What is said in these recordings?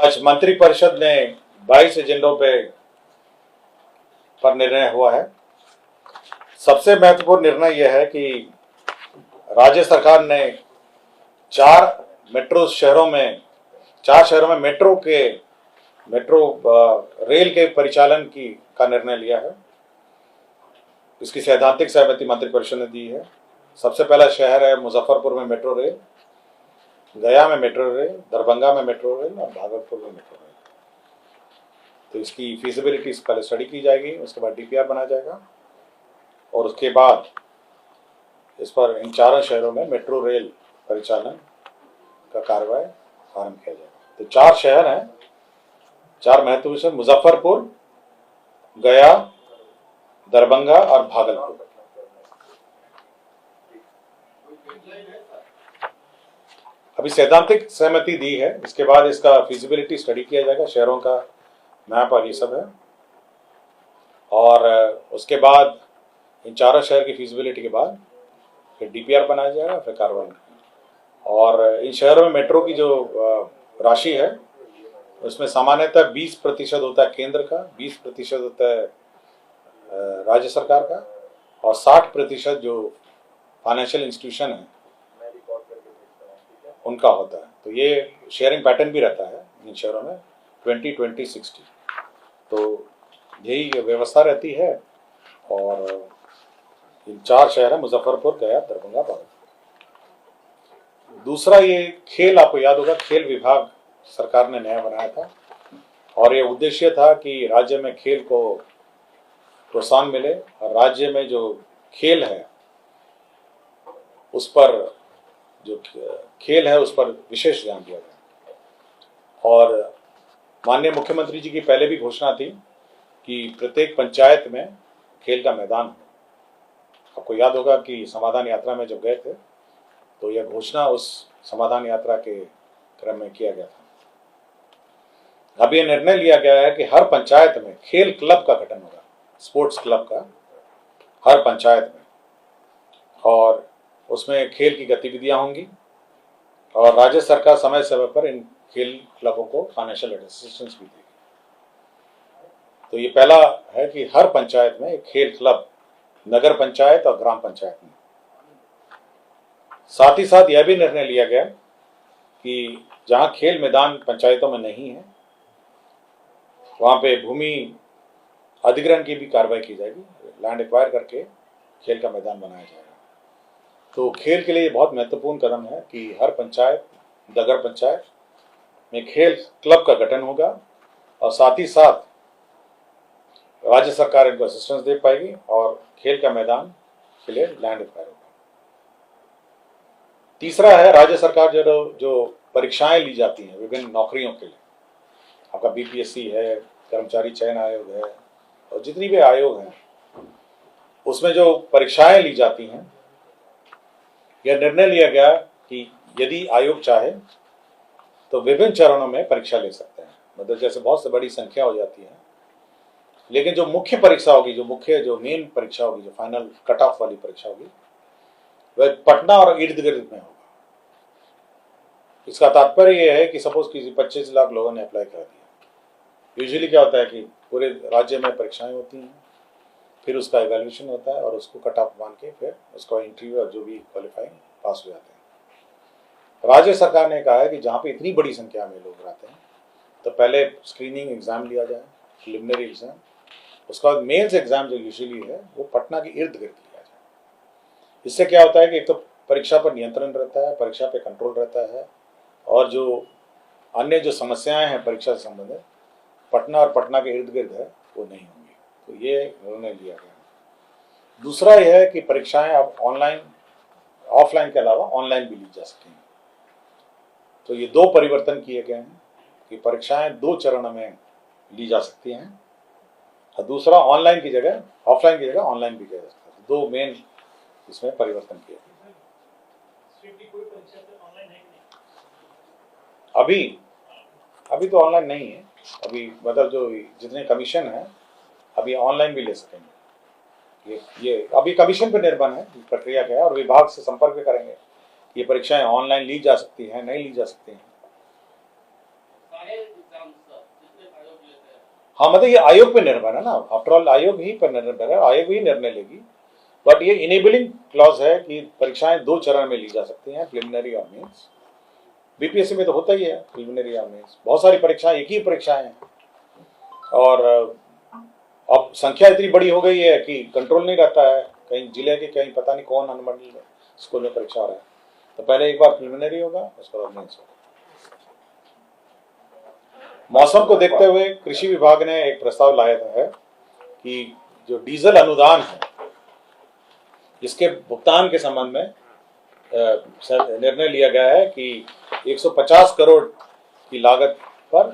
आज मंत्रिपरिषद ने 22 एजेंडों पर निर्णय हुआ है। सबसे महत्वपूर्ण निर्णय यह है कि राज्य सरकार ने 4 शहरों में मेट्रो रेल के परिचालन का निर्णय लिया है। इसकी सैद्धांतिक सहमति मंत्रिपरिषद ने दी है। सबसे पहला शहर है मुजफ्फरपुर में मेट्रो रेल, गया में मेट्रो रेल, दरभंगा में मेट्रो रेल और भागलपुर में मेट्रो रेल। तो इसकी फीजिबिलिटी पहले स्टडी की जाएगी, उसके बाद डीपीआर बनाया जाएगा और उसके बाद इस पर इन 4 शहरों में मेट्रो रेल परिचालन का कार्रवाई आरंभ किया जाएगा। तो 4 शहर हैं, 4 महत्वपूर्ण शहर, मुजफ्फरपुर, गया, दरभंगा और भागलपुर। अभी सैद्धांतिक सहमति दी है, इसके बाद इसका फीजिबिलिटी स्टडी किया जाएगा, शहरों का मैप और ये सब है, और उसके बाद इन 4 शहर की फीजिबिलिटी के बाद फिर डीपीआर बनाया जाएगा, फिर कार्रवाई। और इन शहरों में मेट्रो की जो राशि है उसमें सामान्यतः 20% होता है केंद्र का, 20% होता है राज्य सरकार का, और 60% जो फाइनेंशियल इंस्टीट्यूशन है उनका होता है। तो ये शेयरिंग पैटर्न भी रहता है इन शहरों में 20-20-60। तो यही व्यवस्था रहती है। और इन 4 शहर है मुजफ्फरपुर, गया, दरभंगा, भागलपुर। दूसरा ये खेल, आपको याद होगा खेल विभाग सरकार ने नया बनाया था और ये उद्देश्य था कि राज्य में खेल को प्रोत्साहन मिले और राज्य में जो खेल है उस पर विशेष ध्यान दिया गया। और माननीय मुख्यमंत्री जी की पहले भी घोषणा थी कि प्रत्येक पंचायत में खेल का मैदान हो। आपको याद होगा कि समाधान यात्रा में जब गए थे तो यह घोषणा उस समाधान यात्रा के क्रम में किया गया था। अब यह निर्णय लिया गया है कि हर पंचायत में खेल क्लब का गठन होगा, स्पोर्ट्स क्लब का, हर पंचायत में, और उसमें खेल की गतिविधियां होंगी और राज्य सरकार समय समय पर इन खेल क्लबों को फाइनेंशियल असिस्टेंस भी देगी। तो ये पहला है कि हर पंचायत में एक खेल क्लब, नगर पंचायत और ग्राम पंचायत में। साथ ही साथ यह भी निर्णय लिया गया कि जहां खेल मैदान पंचायतों में नहीं है वहां पे भूमि अधिग्रहण की भी कार्रवाई की जाएगी, लैंड एक्वायर करके खेल का मैदान बनाया जाएगा। तो खेल के लिए बहुत महत्वपूर्ण कदम है कि हर पंचायत, नगर पंचायत में खेल क्लब का गठन होगा और साथ ही साथ राज्य सरकार इनको असिस्टेंस दे पाएगी और खेल का मैदान के लिए लैंड एक्वायर होगा। तीसरा है राज्य सरकार जो परीक्षाएं ली जाती हैं विभिन्न नौकरियों के लिए, आपका बीपीएससी है, कर्मचारी चयन आयोग है और जितनी भी आयोग हैं, उसमें जो परीक्षाएं ली जाती हैं, यह निर्णय लिया गया कि यदि आयोग चाहे तो विभिन्न चरणों में परीक्षा ले सकते हैं। मतलब जैसे बहुत से बड़ी संख्या हो जाती है, लेकिन जो मुख्य परीक्षा होगी, जो मेन परीक्षा होगी, जो फाइनल कट ऑफ वाली परीक्षा होगी, वह पटना और इर्द गिर्द में होगा। इसका तात्पर्य यह है कि सपोज किसी 25 लाख लोगों ने अप्लाई कर दिया। यूजुअली क्या होता है कि पूरे राज्य में परीक्षाएं होती हैं, फिर उसका इवैल्यूएशन होता है और उसको कट ऑफ मान के फिर उसका इंटरव्यू और जो भी क्वालिफाइंग पास हो जाते हैं। राज्य सरकार ने कहा है कि जहाँ पे इतनी बड़ी संख्या में लोग रहते हैं तो पहले स्क्रीनिंग एग्जाम लिया जाए, प्रिलिमिनरी एग्जाम, उसका बाद मेंस एग्जाम जो यूजुअली है वो पटना के इर्द गिर्द लिया जाए। इससे क्या होता है कि एक तो परीक्षा पर नियंत्रण रहता है, परीक्षा पर कंट्रोल रहता है, और जो अन्य जो समस्याएं हैं परीक्षा से संबंधित पटना और पटना के इर्द गिर्द है वो नहीं होंगी। तो ये निर्णय लिया गया। दूसरा यह है कि परीक्षाएं अब ऑफलाइन के अलावा ऑनलाइन भी ली जा सकेंगी। तो ये 2 परिवर्तन किए गए हैं कि परीक्षाएं 2 चरणों में ली जा सकती हैं और दूसरा ऑफलाइन की जगह ऑनलाइन भी किया जा सकता है। 2 मेन इसमें परिवर्तन किए गए। अभी तो ऑनलाइन नहीं है, अभी मतलब जो जितने कमीशन है अभी ऑनलाइन भी ले सकेंगे। ये अभी कमीशन पर निर्भर है प्रक्रिया क्या है, और विभाग से संपर्क भी करेंगे। ये परीक्षाएं ऑनलाइन ली जा सकती हैं, नहीं ली जा सकती हैं। हाँ मतलब ये आयोग पे निर्भर है ना, आफ्टर ऑल आयोग ही पर निर्भर है, आयोग ही निर्णय लेगी। बट ये इनेबलिंग क्लॉज है कि परीक्षाएं 2 चरण में ली जा सकती हैं, प्रिलिमिनरी और मेंस। बीपीएससी में तो होता ही है प्रिलिमिनरी और मेंस, बहुत सारी परीक्षाएं एक ही परीक्षाएं हैं। और अब संख्या इतनी बड़ी हो गई है कि कंट्रोल नहीं रहता है, कहीं जिले के कहीं पता नहीं कौन अनुमंडल स्कूल में परीक्षा हो रहा है, तो पहले एक बार प्रिलिमिनरी होगा, उसके बाद मेंस होगा। मौसम को देखते हुए कृषि विभाग ने एक प्रस्ताव लाया है कि जो डीजल अनुदान है इसके भुगतान के संबंध में निर्णय लिया गया है कि 150 करोड़ की लागत पर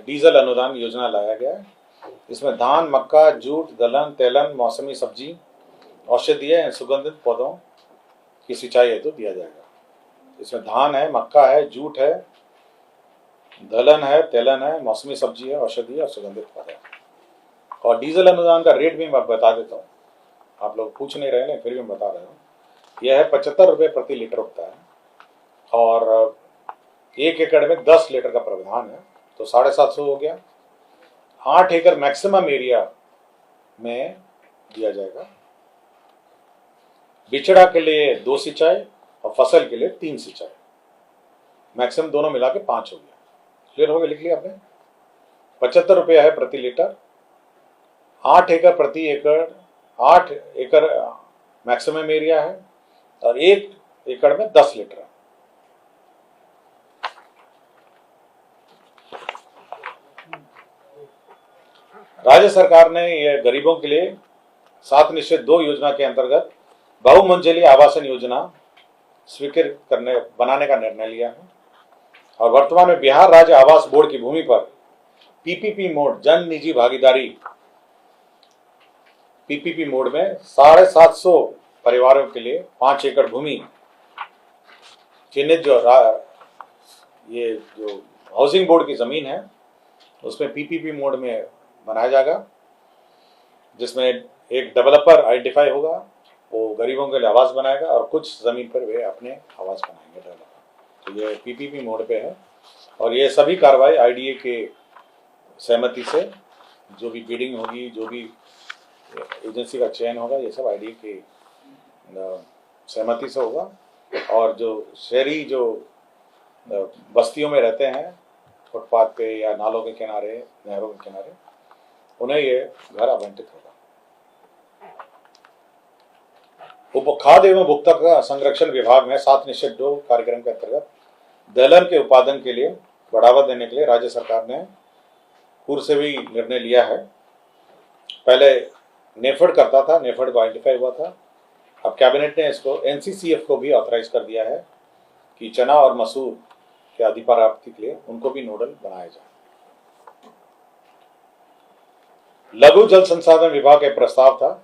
डीजल अनुदान योजना लाया गया है। इसमें धान, मक्का, जूट, दलहन, तेलन, मौसमी सब्जी, औषधीय एवं सुगंधित पौधों की सिंचाई हेतु दिया जाएगा। इसमें धान है, मक्का है, जूट है, दलहन है, तेलन है, मौसमी सब्जी है, औषधीय और सुगंधित पौधे। और डीजल अनुदान का रेट भी मैं बता देता हूँ, आप लोग पूछ नहीं रहे हैं फिर भी मैं बता रहा हूँ। यह है 75 रुपये प्रति लीटर होता है और 1 एकड़ में 10 लीटर का प्रावधान है, तो 750 हो गया। 8 एकड़ मैक्सिमम एरिया में दिया जाएगा। बिचड़ा के लिए 2 सिंचाई और फसल के लिए 3 सिंचाई, मैक्सिमम दोनों मिला के 5 हो गया। क्लियर हो गया, लिख लिया आपने। 75 रुपये है प्रति लीटर, 8 एकड़ प्रति एकड़, 8 एकड़ मैक्सिमम एरिया है और 1 एकड़ में 10 लीटर है। राज्य सरकार ने यह गरीबों के लिए 7 निश्चित 2 योजना के अंतर्गत बहुमंजिली आवासन योजना स्वीकृत बनाने का निर्णय लिया है और वर्तमान में बिहार राज्य आवास बोर्ड की भूमि पर पीपीपी मोड, जन निजी भागीदारी पीपीपी मोड में 750 परिवारों के लिए 5 एकड़ भूमि चिन्हित ये जो हाउसिंग बोर्ड की जमीन है उसमें पीपीपी मोड में बनाया जाएगा, जिसमें एक डेवलपर आइडेंटिफाई होगा, वो गरीबों के लिए आवास बनाएगा और कुछ जमीन पर वे अपने आवास बनाएंगे डेवलपर। तो ये पीपीपी मोड पे है और ये सभी कार्रवाई आईडीए के सहमति से, जो भी बिडिंग होगी, जो भी एजेंसी का चयन होगा, ये सब आईडीए के सहमति से होगा। और जो शहरी जो बस्तियों में रहते हैं फुटपाथ पे या नालों के किनारे, नहरों के किनारे, उन्हें ये घर आवंटित होगा। खाद्य एवं उपभोक्ता संरक्षण विभाग में 7 निश्चित 2 कार्यक्रम के अंतर्गत दलहन के उत्पादन के लिए बढ़ावा देने के लिए राज्य सरकार ने पूर्व से भी निर्णय लिया है। पहले नेफेड करता था, नेफेड आइडेंटिफाई हुआ था, अब कैबिनेट ने इसको एनसीसीएफ को भी ऑथराइज कर दिया है कि चना और मसूर के अधिप्राप्ति के लिए उनको भी नोडल बनाया जाए। लघु जल संसाधन विभाग का प्रस्ताव था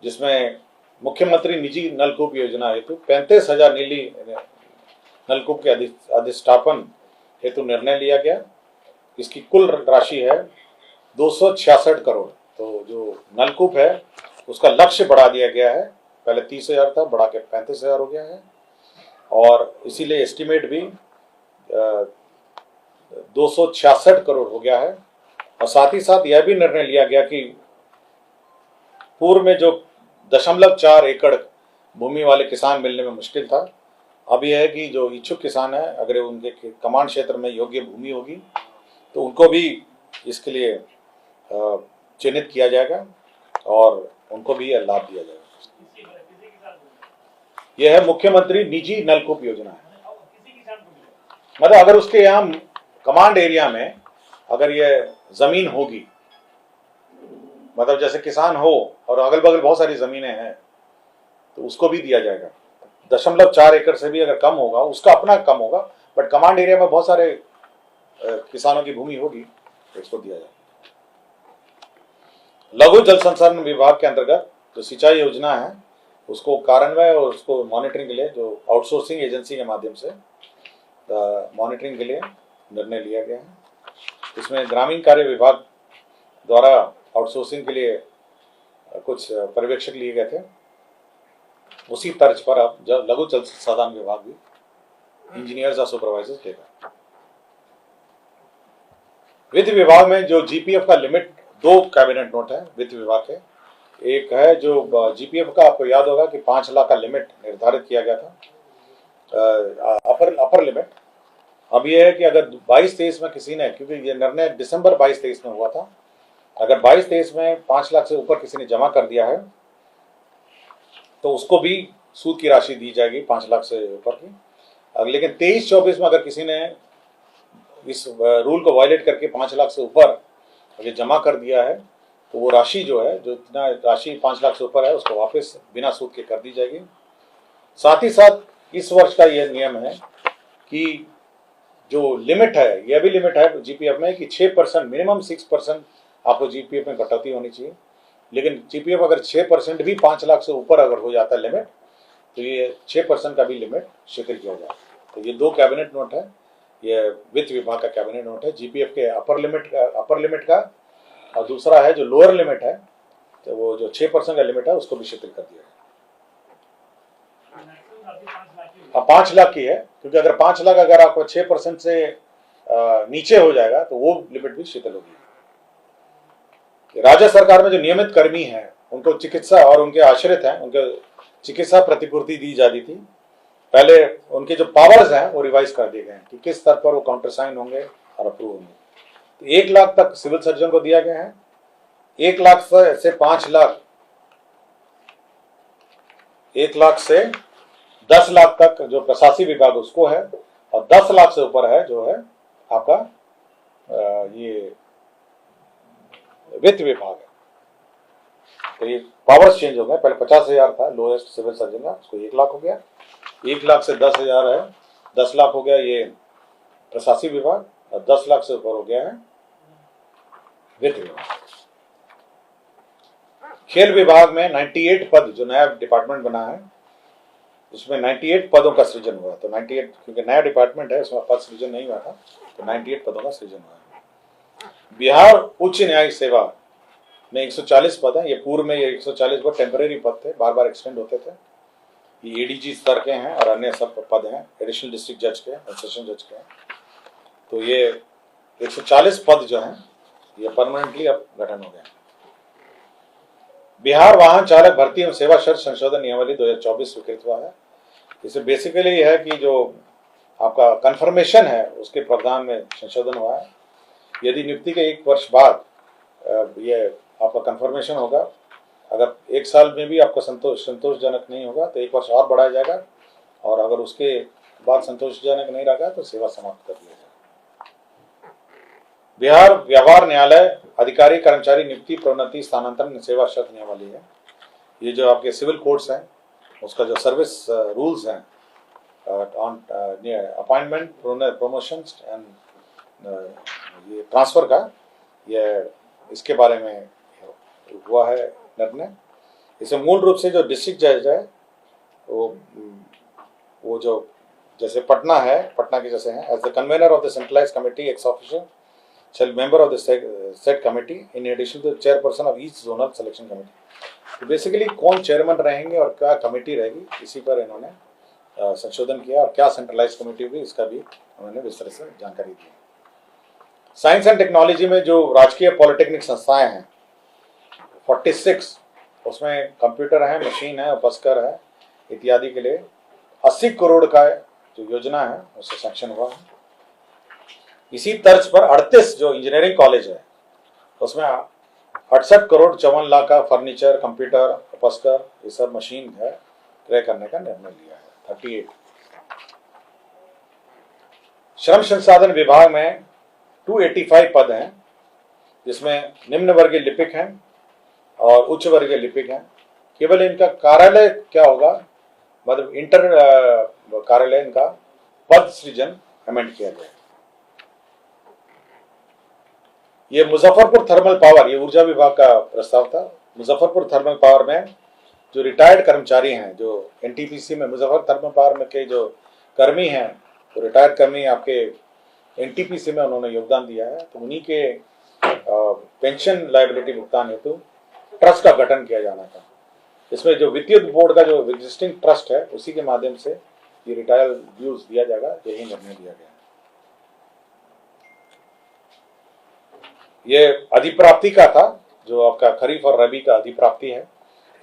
जिसमें मुख्यमंत्री निजी नलकूप योजना हेतु 35,000 नीली नलकूप के अधिष्ठापन हेतु निर्णय लिया गया। इसकी कुल राशि है 266 करोड़। तो जो नलकूप है उसका लक्ष्य बढ़ा दिया गया है, पहले 30,000 था, बढ़ा के 35,000 हो गया है और इसीलिए एस्टिमेट भी 266 करोड़ हो गया है। और साथ ही साथ यह भी निर्णय लिया गया कि पूर्व में जो 0.4 एकड़ भूमि वाले किसान मिलने में मुश्किल था, अब यह है कि जो इच्छुक किसान है, अगर उनके कमांड क्षेत्र में योग्य भूमि होगी तो उनको भी इसके लिए चिन्हित किया जाएगा और उनको भी यह लाभ दिया जाएगा। यह है मुख्यमंत्री निजी नलकूप योजना है। मतलब अगर उसके यहाँ कमांड एरिया में अगर यह जमीन होगी, मतलब जैसे किसान हो और अगल बगल बहुत सारी जमीनें हैं, तो उसको भी दिया जाएगा। 0.4 एकड़ से भी अगर कम होगा, उसका अपना कम होगा, बट कमांड एरिया में बहुत सारे किसानों की भूमि होगी तो इसको दिया जाएगा। लघु जल संसाधन विभाग के अंतर्गत जो सिंचाई योजना है उसको कार्यान्वयन और उसको मॉनिटरिंग के लिए जो आउटसोर्सिंग एजेंसी के माध्यम से मॉनिटरिंग के लिए निर्णय लिया गया है। इसमें ग्रामीण कार्य विभाग द्वारा आउटसोर्सिंग के लिए कुछ पर्यवेक्षक लिए गए थे। उसी तर्ज पर अब लघु जल संसाधन विभाग भी इंजीनियर्स और सुपरवाइजर्स लेगा। वित्त विभाग में जो जीपीएफ का लिमिट, दो कैबिनेट नोट है वित्त विभाग के। एक है जो जीपीएफ का, आपको याद होगा कि 5 लाख का लिमिट निर्धारित किया गया था, अपर लिमिट। अब यह है कि अगर 22-23 में किसी ने, क्योंकि ये निर्णय दिसंबर 22-23 में हुआ था, अगर 22-23 में 5 लाख से ऊपर किसी ने जमा कर दिया है तो उसको भी सूद की राशि दी जाएगी 5 लाख से ऊपर की। लेकिन 23-24 में अगर किसी ने इस रूल को वायलेट करके 5 लाख से ऊपर अगर जमा कर दिया है तो वो राशि जो है, जो इतना राशि 5 लाख से ऊपर है, उसको वापस बिना सूद के कर दी जाएगी। साथ ही साथ इस वर्ष का यह नियम है कि जो लिमिट है, यह भी लिमिट है जीपीएफ में कि 6%, मिनिमम 6% आपको जीपीएफ में कटौती होनी चाहिए। लेकिन जीपीएफ अगर 6% भी 5 लाख से ऊपर अगर हो जाता है लिमिट, तो ये 6% का भी लिमिट शिथिल किया जाए। तो ये दो कैबिनेट नोट है, ये वित्त विभाग का कैबिनेट नोट है, जीपीएफ के अपर लिमिट का, और दूसरा है जो लोअर लिमिट है, तो वो जो 6% का लिमिट है उसको भी शिथिल कर दिया है। 5 लाख की है, क्योंकि अगर 5 लाख अगर आपको 6% से नीचे हो जाएगा तो वो लिमिट भी शिथिल होगी। राज्य सरकार में जो नियमित कर्मी हैं उनको चिकित्सा और उनके आश्रित हैं, उनके चिकित्सा प्रतिपूर्ति दी जाती थी। पहले उनके जो पावर्स हैं वो रिवाइज कर दिए गए हैं कि किस स्तर पर वो काउंटर साइन होंगे और अप्रूव होंगे। तो 1 लाख तक सिविल सर्जन को दिया गया है, 1 लाख से 5 लाख, 1 लाख से 10 लाख तक जो प्रशासनिक विभाग उसको है, और 10 लाख से ऊपर है जो है आपका ये वित्त विभाग है। तो ये पावर्स चेंज हो गए, पहले 50,000 था लोएस्ट सिविल सर्जन का, उसको 1 लाख हो गया, 1 लाख से 10,000 है, 10 लाख हो गया ये प्रशासनिक विभाग, और 10 लाख से ऊपर हो गया है वित्त विभाग। खेल विभाग में 98 पद, जो नया डिपार्टमेंट बना है उसमें 98 पदों का सृजन हुआ। तो 98, क्योंकि नया डिपार्टमेंट है उसमें पद सृजन नहीं हुआ था, तो 98 पदों का सृजन हुआ है। बिहार उच्च न्यायिक सेवा में 140 पद हैं। ये पूर्व में ये 140 वो टेम्परेरी पद थे, बार बार एक्सटेंड होते थे। ये एडीजी स्तर के हैं और अन्य सब पद हैं, एडिशनल डिस्ट्रिक्ट जज के और सेशन जज के हैं। तो ये 140 पद जो हैं ये परमानेंटली अब गठन हो गए। बिहार वाहन चालक भर्ती एवं सेवा शर्त संशोधन नियमावली 2024 स्वीकृत हुआ है। इसे बेसिकली यह है कि जो आपका कंफर्मेशन है उसके प्रावधान में संशोधन हुआ है। यदि नियुक्ति के 1 वर्ष बाद ये आपका कंफर्मेशन होगा, अगर 1 साल में भी आपका संतोषजनक नहीं होगा तो 1 वर्ष और बढ़ाया जाएगा, और अगर उसके बाद संतोषजनक नहीं रहा तो सेवा समाप्त कर दिया जाएगा। बिहार व्यवहार न्यायालय अधिकारी कर्मचारी नियुक्ति प्रोन्नति स्थानांतरण सेवा शर्त नियमावली है। ये जो आपके सिविल कोर्ट्स हैं उसका जो सर्विस रूल्स हैं ऑन अपॉइंटमेंट, प्रमोशन एंड ये ट्रांसफर का, ये इसके बारे में हुआ है निर्णय। इसे मूल रूप से जो डिस्ट्रिक्ट जज है वो जो जैसे पटना है, पटना के जैसे हैं, as the convener of the centralised committee ex official shall member of the said committee in addition to the chairperson of each zonal selection committee। तो बेसिकली कौन चेयरमैन रहेंगे और क्या कमेटी रहेगी, इसी पर इन्होंने संशोधन किया, और क्या सेंट्रलाइज कमेटी होगी इसका भी उन्होंने विस्तार से जानकारी दी। साइंस एंड टेक्नोलॉजी में जो राजकीय पॉलिटेक्निक संस्थाएं हैं 46, उसमें कंप्यूटर है, मशीन है, उपस्कर है इत्यादि के लिए 80 करोड़ का जो योजना है उससे सैंक्शन हुआ है। इसी तर्ज पर 38 जो इंजीनियरिंग कॉलेज है उसमें 68 करोड़ 54 लाख का फर्नीचर, कंप्यूटर, उपस्कर, ये सब मशीन है क्रय करने का निर्णय लिया है। 38 श्रम संसाधन विभाग में 285 पद हैं, जिसमें निम्न वर्गीय लिपिक हैं और उच्च वर्गीय लिपिक हैं। केवल इनका कार्यालय क्या होगा, मतलब इंटर कार्यालय इनका पद सृजन अमेंड किया गया। ये मुजफ्फरपुर थर्मल पावर, ये ऊर्जा विभाग का प्रस्ताव था। मुजफ्फरपुर थर्मल पावर में जो रिटायर्ड कर्मचारी हैं, जो एनटीपीसी में मुजफ्फर थर्मल पावर में के जो कर्मी हैं, तो रिटायर्ड कर्मी आपके एनटीपीसी में उन्होंने योगदान दिया है, तो उन्हीं के पेंशन लायबिलिटी भुगतान हेतु ट्रस्ट का गठन किया जाना था। इसमें जो वित्तीय बोर्ड का जो एग्जिस्टिंग ट्रस्ट है उसी के माध्यम से ये रिटायर ड्यूज दिया जाएगा, यही निर्णय लिया गया। ये अधिप्राप्ति का था, जो आपका खरीफ और रबी का अधिप्राप्ति है।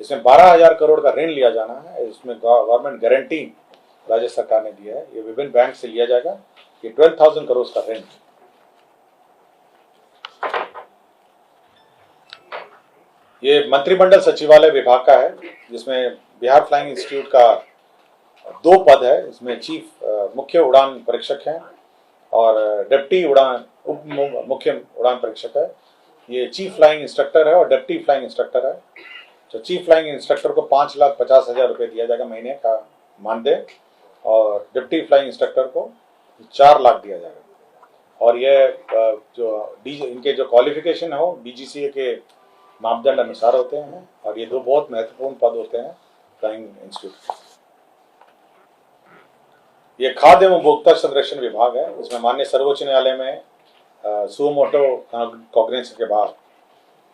इसमें 12,000 करोड़ का ऋण लिया जाना है। इसमें गवर्नमेंट गारंटी राज्य सरकार ने दिया है। ये विभिन्न बैंक से लिया जाएगा। ये 12,000 करोड़ का ऋण है। ये मंत्रिमंडल सचिवालय विभाग का है, जिसमें बिहार फ्लाइंग इंस्टीट्यूट का 2 पद है। इसमें चीफ मुख्य उड़ान परीक्षक हैं और डिप्टी उड़ान उप मुख्य उड़ान परीक्षक है। ये चीफ फ्लाइंग इंस्ट्रक्टर है और डिप्टी फ्लाइंग इंस्ट्रक्टर है। तो चीफ फ्लाइंग इंस्ट्रक्टर को 5,50,000 रुपये दिया जाएगा महीने का मानदेय, और डिप्टी फ्लाइंग इंस्ट्रक्टर को 4 लाख दिया जाएगा। और ये जो इनके जो क्वालिफिकेशन है वो DGCA के मापदंड अनुसार होते हैं, और ये 2 बहुत महत्वपूर्ण पद होते हैं फ्लाइंग इंस्टीट्यूट। ये खाद्य एवं उपभोक्ता संरक्षण विभाग है। इसमें माननीय सर्वोच्च न्यायालय में सुमोटो कॉग्निजेंस के बाद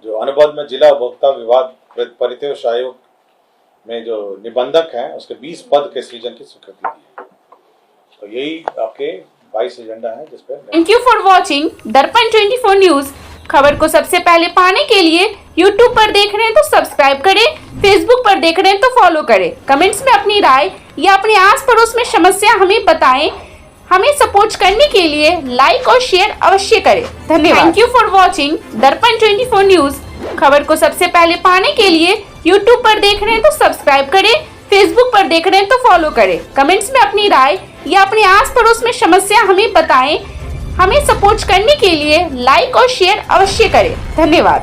जो अनुबंध में जिला उपभोक्ता विवाद परितोष आयोग में जो निबंधक हैं, उसके 20 पद के सृजन की स्वीकृति दी है। तो यही आपके 22 एजेंडा है जिस पर। थैंक यू फॉर वॉचिंग दर्पण 24 न्यूज। खबर को सबसे पहले पाने के लिए YouTube पर देख रहे हैं तो सब्सक्राइब करें, Facebook पर देख रहे हैं तो फॉलो करें। कमेंट्स में अपनी राय या अपने आस पड़ोस में समस्या हमें बताएं। हमें सपोर्ट करने के लिए लाइक और शेयर अवश्य करें। धन्यवाद। थैंक यू फॉर वॉचिंग दर्पण 24 न्यूज। खबर को सबसे पहले पाने के लिए YouTube पर देख रहे हैं तो सब्सक्राइब करें, Facebook पर देख रहे हैं तो फॉलो करें। कमेंट्स में अपनी राय या अपने आस पड़ोस में समस्या हमें बताएं। हमें सपोर्ट करने के लिए लाइक और शेयर अवश्य करें। धन्यवाद।